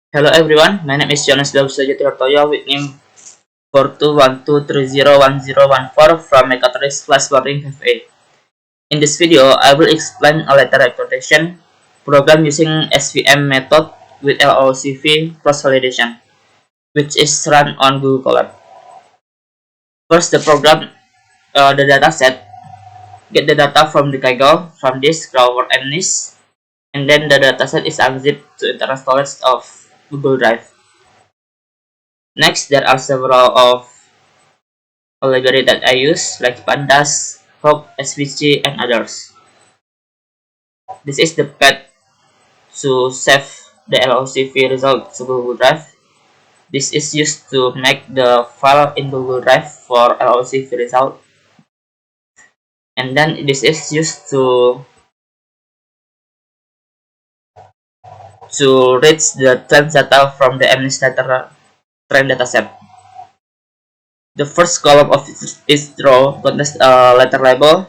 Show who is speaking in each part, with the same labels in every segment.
Speaker 1: Hello everyone, my name is Jonas Dawsajatihartoyo with name 4212301014 from Mechatronics Class Boarding FA. In this video, I will explain a letter recordation program using SVM method with LOCV cross-validation, which is run on Google Colab. First, the program, the data set, get the data from the Kaggle, from disk, or MNIST, and then the dataset is unzipped to internal storage of Google Drive. Next, there are several of library that I use like Pandas, Hop, SVG, and others. This is the path to save the LOCV result to Google Drive. This is used to make the file in Google Drive for LOCV result. And then this is used to read the trend data from the administrator trend dataset. The first column of each row contains a letter label,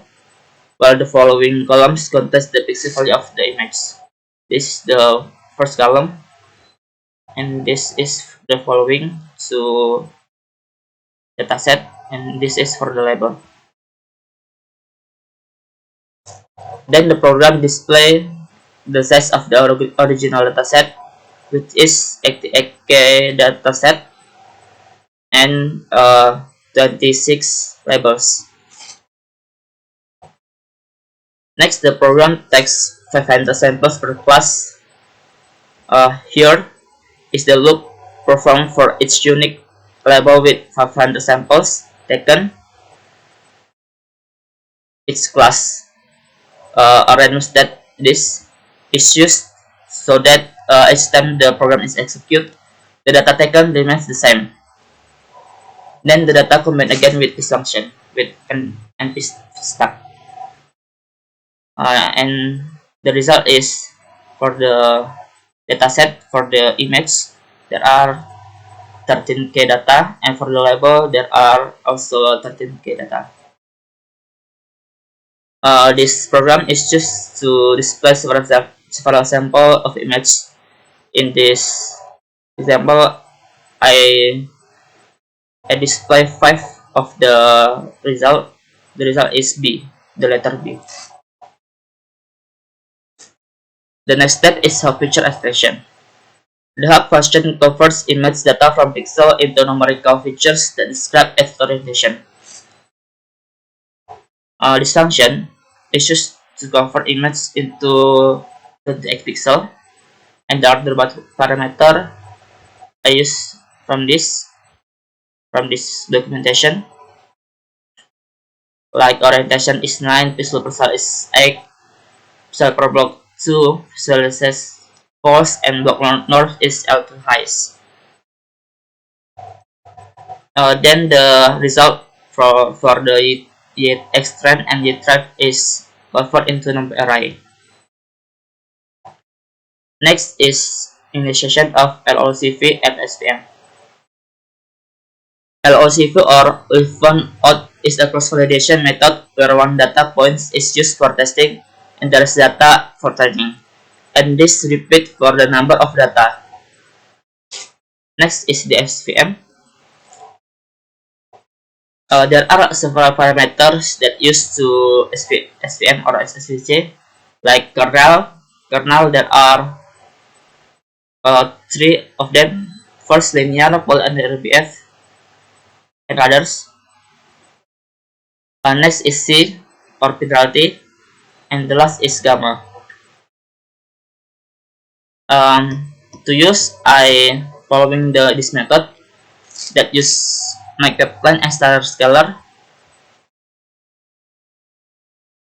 Speaker 1: while the following columns contains the pixel value of the image. This is the first column, and this is the following to dataset, and this is for the label. Then the program display the size of the original dataset, which is 88K dataset and 26 labels. Next, the program takes 500 samples per class. Here is the loop performed for each unique label with 500 samples taken. Each class arranges that this is used so that each time the program is executed, the data taken remains the same. Then the data combined again with this function with np stack, and the result is for the dataset for the image there are 13K data, and for the label there are also 13K data. This program is just to display several sample of image. In this example, I display 5 of the result. The result is B, the letter B. The next step is hub feature extraction. The hub function converts image data from pixel into numerical features that describe its orientation. This function is used to convert image into 28 pixel, and the other parameter I use from this documentation, like orientation is 9, visual pixel is 8, pixel per block 2, visualizes false, and block north is L2 highest. Then the result for the X trend and Y trend is converted into number array. Next is initialization of LOCV at SVM. LOCV or if one out is a cross-validation method where one data point is used for testing and there is data for training, and this repeat for the number of data. Next is the SVM. There are several parameters that used to SVM or SSVJ, like kernel. There are 3 of them. First, linear, pole, and RBF, and others. Next is C or fidelity, and the last is gamma. To use, I following this method that use my pipeline and standard scalar.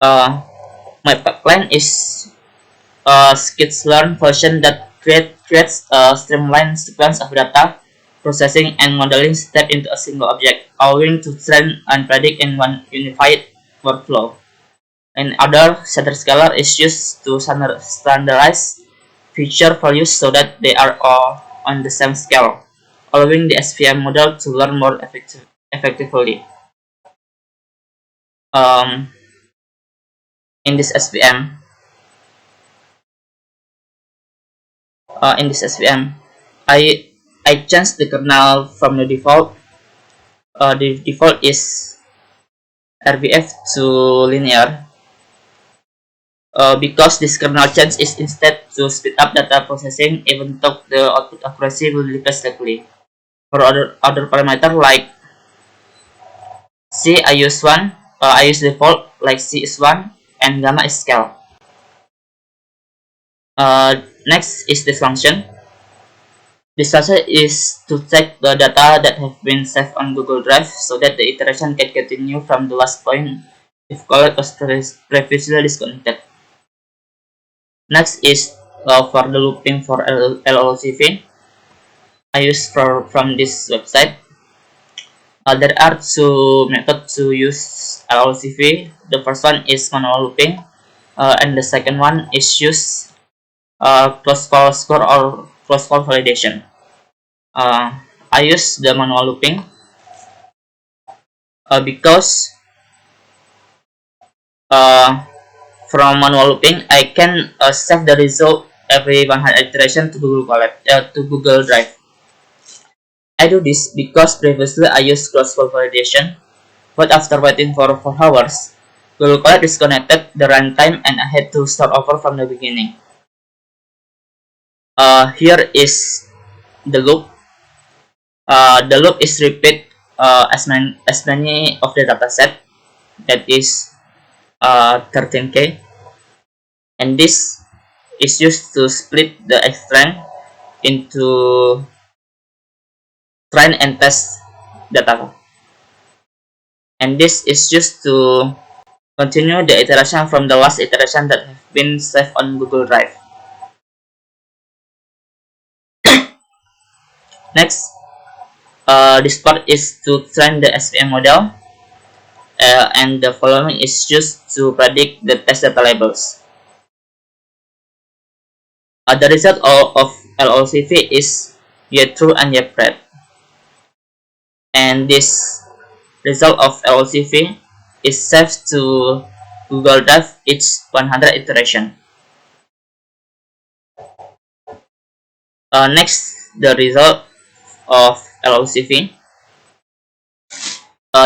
Speaker 1: My pipeline is a skitlearn function that creates a streamlined sequence of data processing and modeling step into a single object, allowing to train and predict in one unified workflow. And other standard scalar is used to standardize feature values so that they are all on the same scale, allowing the SVM model to learn more effectively. Um, in this SVM, I changed the kernel from the default. The default is RBF to linear. Because this kernel change is instead to speed up data processing, even though the output accuracy will decrease slightly. For other parameter like C, I use 1, I use default like C is 1 and gamma is scale. Next is this function. This function is to check the data that have been saved on Google Drive so that the iteration can continue from the last point if called was previously disconnected. Next is for the looping for LLCV. I use from this website. There are two methods to use LLCV. The first one is manual looping, and the second one is use close call score or close call validation. I use the manual looping because from manual looping I can save the result every 100 iteration to Google Drive. I do this because previously I used cross-call validation, but after waiting for 4 hours, Google Colab disconnected the runtime and I had to start over from the beginning. Here is the loop. The loop is repeat as many of the dataset, that is 13K, and this is used to split the XTrain into train and test data, and this is used to continue the iteration from the last iteration that have been saved on Google Drive. Next, this part is to train the SVM model, and the following is used to predict the test data labels. The result of LLCV is yet true and yet red, and this result of LLCV is saved to Google Drive each 100 iteration. Next, the result of LLCV.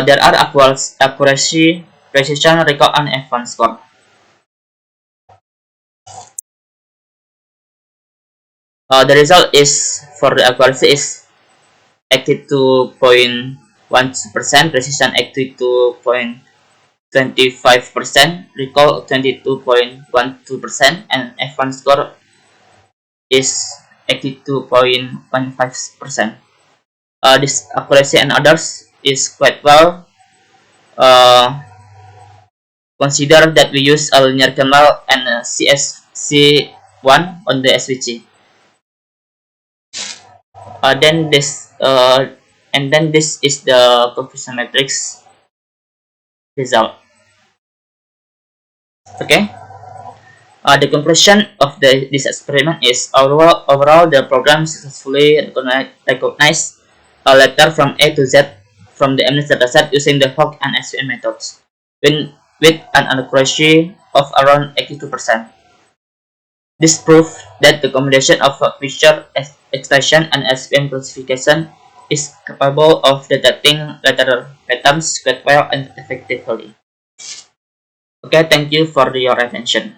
Speaker 1: There are accuracy, precision, recall, and F1 score. The result is for the accuracy is 82.1%, precision 82.25%, recall 22.12%, and F1 score is 82.15%. This accuracy and others is quite well. Consider that we use a linear kernel and CSC1 on the SVG. Then this is the confusion matrix result. Okay. The conclusion of this experiment is overall the program successfully recognized a letter from A to Z from the MNIST dataset using the HOG and SVM methods, with an accuracy of around 82%. This proves that the combination of feature extraction and SVM classification is capable of detecting letter patterns quite well and effectively. Okay, thank you for your attention.